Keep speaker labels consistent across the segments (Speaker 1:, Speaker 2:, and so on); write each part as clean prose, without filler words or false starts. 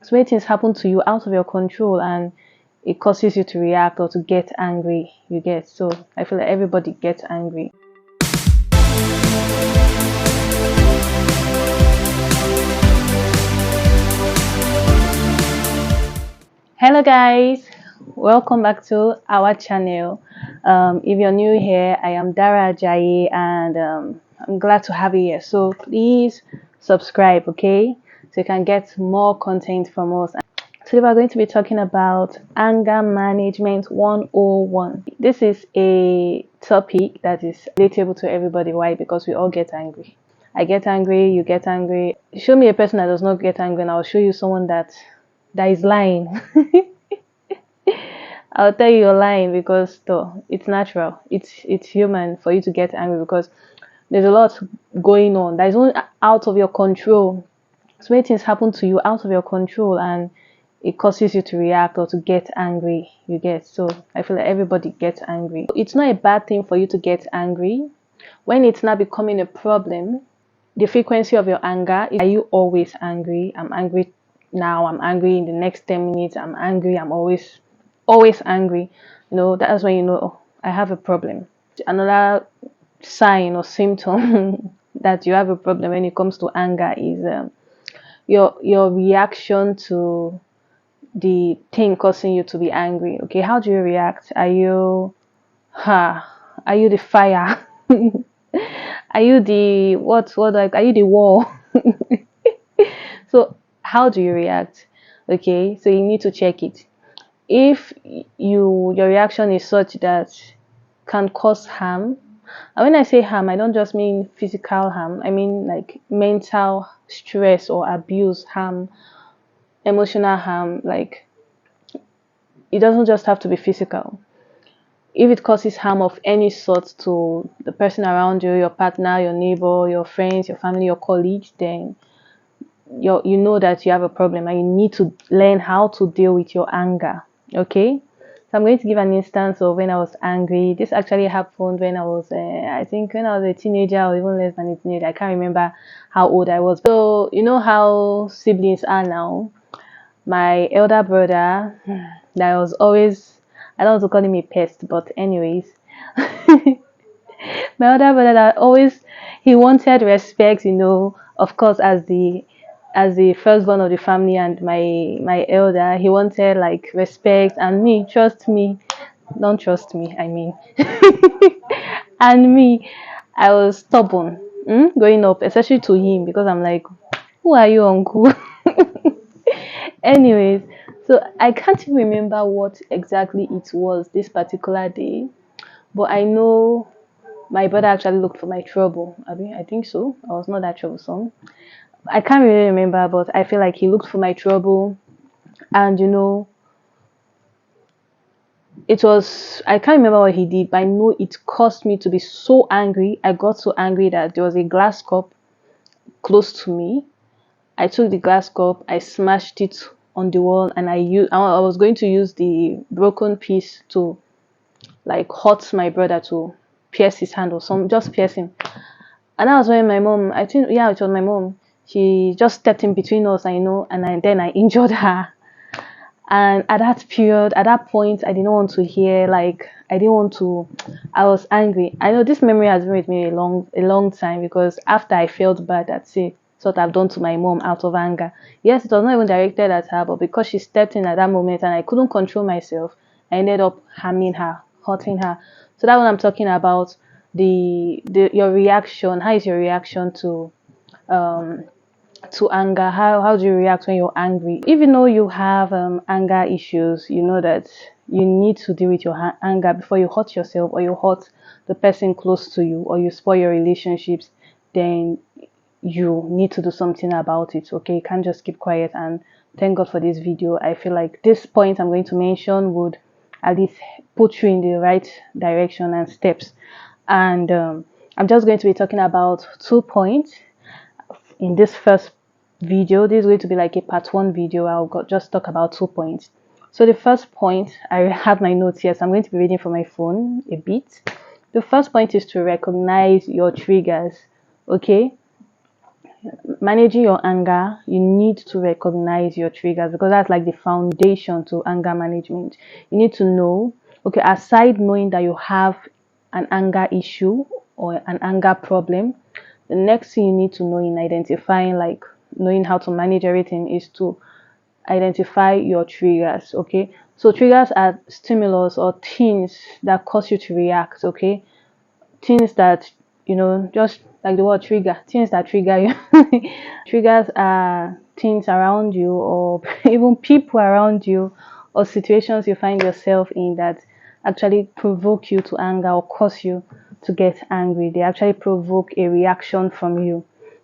Speaker 1: So when things happen to you out of your control and it causes you to react or to get angry, you get. So I feel like everybody gets angry. Hello guys, welcome back to our channel. If you're new here, I am Dara Ajayi, and I'm glad to have you here. So please subscribe, okay, so you can get more content from us. Today we're going to be talking about anger management 101. This is a topic that is relatable to everybody. Why? Because we all get angry. I get angry, you get angry. Show me a person that does not get angry and I'll show you someone that is lying. I'll tell you you're lying, because though it's natural, it's human for you to get angry because there's a lot going on that is only out of your control. So when things happen to you out of your control and it causes you to react or to get angry, you get. So I feel like everybody gets angry. It's not a bad thing for you to get angry. When it's not becoming a problem, the frequency of your anger, are you always angry? I'm angry now, I'm angry in the next 10 minutes, I'm angry, I'm always angry. That's when you know, oh, I have a problem. Another sign or symptom that you have a problem when it comes to anger is your reaction to the thing causing you to be angry. Okay, how do you react? Are you the fire? Are you the are you the wall? So how do you react? Okay, so you need to check it. If your reaction is such that can cause harm, and when I say harm, I don't just mean physical harm, I mean like mental stress or abuse harm, emotional harm. Like, it doesn't just have to be physical. If it causes harm of any sort to the person around you, your partner, your neighbor, your friends, your family, your colleagues, then you know that you have a problem and you need to learn how to deal with your anger. Okay, so I'm going to give an instance of when I was angry. This actually happened when I was I think when I was a teenager, or even less than a teenager. I can't remember how old I was. So you know how siblings are now. My elder brother, that was always, I don't want to call him a pest, but anyways, my older brother that always, he wanted respect, of course, as the firstborn of the family and my elder, he wanted like respect, and me, trust me, don't trust me, I mean. And me, I was stubborn, growing up, especially to him, because I'm like, who are you, uncle? Anyways, so I can't even remember what exactly it was this particular day, but I know my brother actually looked for my trouble. I mean, I think so. I was not that troublesome. I can't really remember, but I feel like he looked for my trouble. And it was, I can't remember what he did, but I know it caused me to be so angry. I got so angry that there was a glass cup close to me. I took the glass cup, I smashed it on the wall, and I was going to use the broken piece to like hurt my brother, to pierce his hand or some, just pierce him. And that was when my mom, I think, yeah, it was my mom. She just stepped in between us, then I injured her. And at that point, I didn't want to hear, like, I didn't want to, I was angry. I know this memory has been with me a long time, because after I felt bad at what I've done to my mom out of anger. Yes, it was not even directed at her, but because she stepped in at that moment and I couldn't control myself, I ended up harming her, hurting her. So that's what I'm talking about. Your reaction. How is your reaction um to anger? How do you react when you're angry? Even though you have anger issues, you know that you need to deal with your anger before you hurt yourself, or you hurt the person close to you, or you spoil your relationships. Then you need to do something about it. Okay, you can't just keep quiet. And thank God for this video. I feel like this point I'm going to mention would at least put you in the right direction and steps. And I'm just going to be talking about 2 points in this first video. This is going to be like a part 1 video. Just talk about 2 points. So the first point, I have my notes here, so I'm going to be reading from my phone a bit. The first point is to recognize your triggers. Okay, managing your anger, you need to recognize your triggers, because that's like the foundation to anger management. You need to know, okay, aside knowing that you have an anger issue or an anger problem, the next thing you need to know in identifying, like knowing how to manage everything, is to identify your triggers. Okay, so triggers are stimulus or things that cause you to react. Okay, things that, just like the word trigger, things that trigger you. Triggers are things around you, or even people around you, or situations you find yourself in that actually provoke you to anger or cause you to get angry. They actually provoke a reaction from you.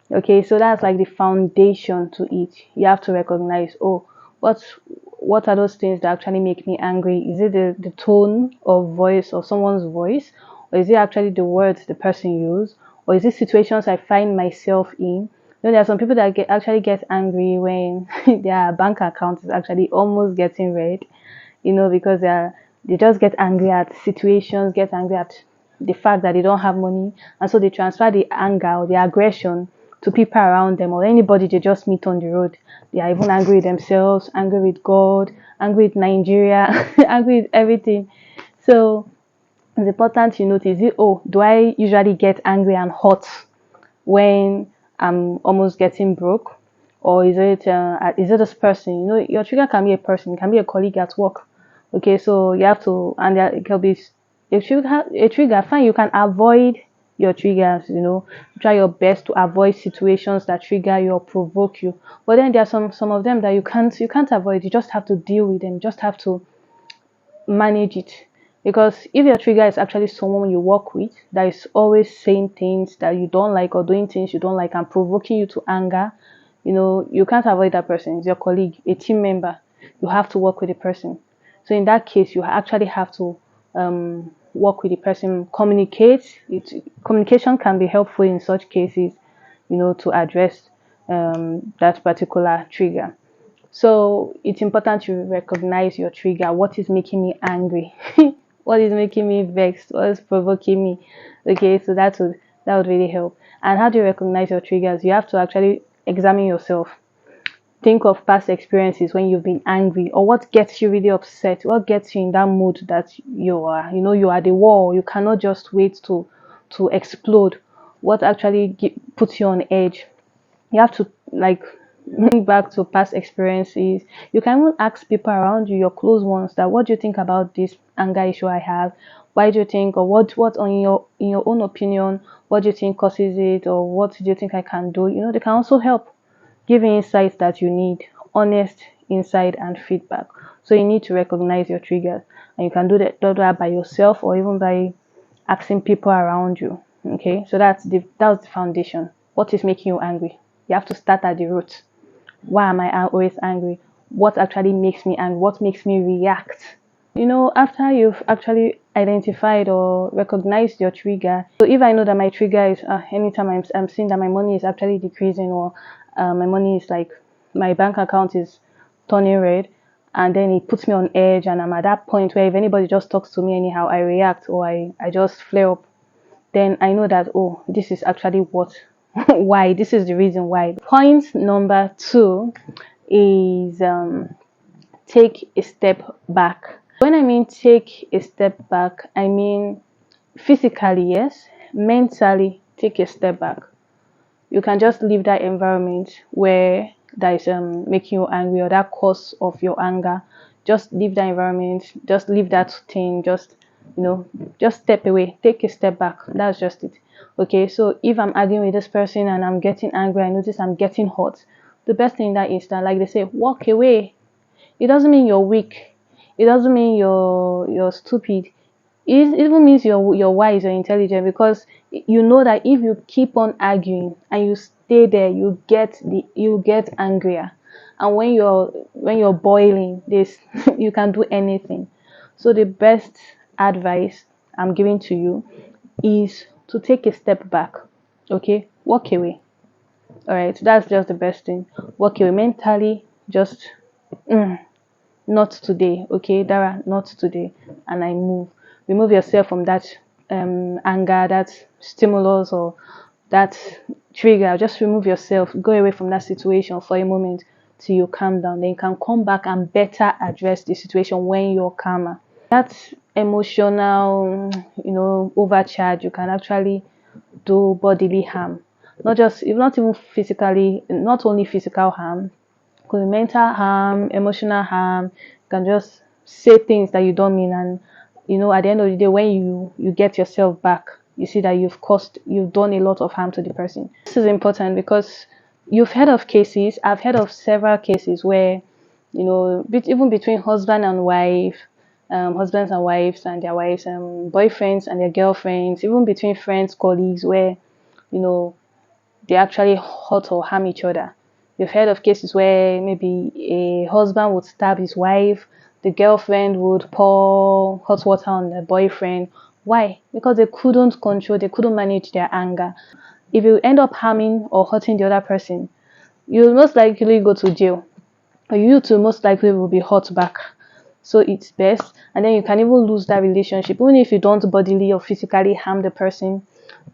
Speaker 1: Okay, so that's like the foundation to it. You have to recognize, oh, what are those things that actually make me angry? Is it the tone of voice of someone's voice, or is it actually the words the person used, or is it situations I find myself in? There are some people that actually get angry when their bank account is actually almost getting red, because they just get angry at situations, get angry at the fact that they don't have money, and so they transfer the anger or the aggression to people around them or anybody they just meet on the road. They are even angry with themselves, angry with God, angry with Nigeria, angry with everything. So it's important to notice it. Oh, do I usually get angry and hot when I'm almost getting broke? Or is it this person? Your trigger can be a person, it can be a colleague at work. Okay, so you have to, and it can be a trigger. Fine, you can avoid your triggers. Try your best to avoid situations that trigger you or provoke you. But then there are some of them that you can't avoid. You just have to deal with them. You just have to manage it, because if your trigger is actually someone you work with that is always saying things that you don't like or doing things you don't like and provoking you to anger, you can't avoid that person. It's your colleague, a team member. You have to work with the person. So in that case, you actually have to work with the person, communication can be helpful in such cases, to address that particular trigger. So it's important to recognize your trigger. What is making me angry? What is making me vexed? What is provoking me? Okay, so that would really help. And how do you recognize your triggers? You have to actually examine yourself. Think of past experiences when you've been angry, or what gets you really upset, what gets you in that mood that you are at the wall, you cannot just wait to explode. What actually puts you on edge? You have to, like, think back to past experiences. You can even ask people around you, your close ones, that what do you think about this anger issue I have? Why do you think, or what on in your own opinion, what do you think causes it, or what do you think I can do? They can also help give you insights that you need, honest insight and feedback. So you need to recognize your triggers, and you can do that by yourself or even by asking people around you. Okay, so that's the foundation. What is making you angry? You have to start at the root. Why am I always angry? What actually makes me angry? What makes me react? After you've actually identified or recognized your trigger. So if I know that my trigger is anytime I'm seeing that my money is actually decreasing, or my money is like, my bank account is turning red, and then it puts me on edge, and I'm at that point where if anybody just talks to me anyhow, I react, or I just flare up, then I know that, oh, this is actually what why this is the reason why. Point number 2 is take a step back. When I mean take a step back, I mean physically, yes, mentally take a step back. You can just leave that environment where that is making you angry, or that cause of your anger. Just leave that environment, just leave that thing, you know just step away, take a step back. That's just it. Okay, so if I'm arguing with this person and I'm getting angry, I notice I'm getting hot, the best thing in that instant, like they say, walk away. It doesn't mean you're weak. It doesn't mean you're stupid. It even means you're wise or intelligent, because you know that if you keep on arguing and you stay there, you get angrier. And when you're boiling this, you can do anything. So the best advice I'm giving to you is to take a step back. Okay, walk away. All right, that's just the best thing. Walk away mentally. Just not today. Okay, Dara, not today. And I move. Remove yourself from that anger, that stimulus, or that trigger, just remove yourself, go away from that situation for a moment till you calm down. Then you can come back and better address the situation when you're calmer. That emotional, overcharge, you can actually do bodily harm. Not just, if not even physically, not only physical harm, could be mental harm, emotional harm. You can just say things that you don't mean, and at the end of the day, when you get yourself back, you see that you've done a lot of harm to the person. This is important because you've heard of cases, I've heard of several cases where, even between husband and wife, husbands and wives and their wives, boyfriends and their girlfriends, even between friends, colleagues, where they actually hurt or harm each other. You've heard of cases where maybe a husband would stab his wife, the girlfriend would pour hot water on the boyfriend. Why? Because they couldn't control, they couldn't manage their anger. If you end up harming or hurting the other person, you'll most likely go to jail, or you too most likely will be hurt back. So it's best, and then you can even lose that relationship. Even if you don't bodily or physically harm the person,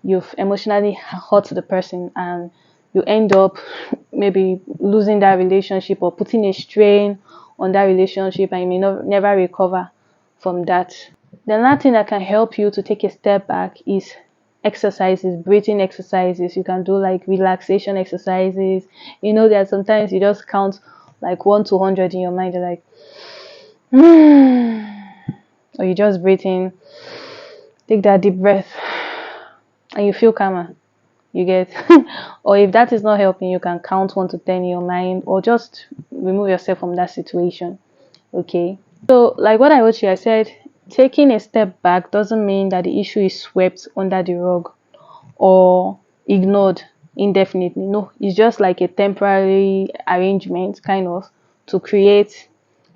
Speaker 1: you've emotionally hurt the person, and you end up maybe losing that relationship or putting a strain on that relationship, and you may never recover from that. The another thing that can help you to take a step back is exercises, breathing exercises. You can do like relaxation exercises. There are sometimes you just count like 1 to 100 in your mind. You're like, or you just breathe in, take that deep breath, and you feel calmer. You get or if that is not helping, you can count 1 to 10 in your mind, or just remove yourself from that situation. Okay, so like what I wrote you, I said taking a step back doesn't mean that the issue is swept under the rug or ignored indefinitely. No, it's just like a temporary arrangement, kind of, to create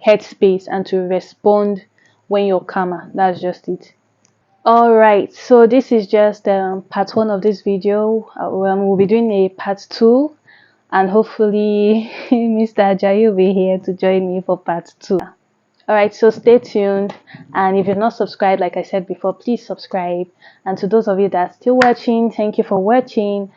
Speaker 1: headspace and to respond when you're calmer. That's just it. All right, so this is just part 1 of this video. We'll be doing a part 2, and hopefully Mr. Ajayi will be here to join me for part 2. All right, so stay tuned, and if you're not subscribed, like I said before, please subscribe. And to those of you that are still watching, thank you for watching.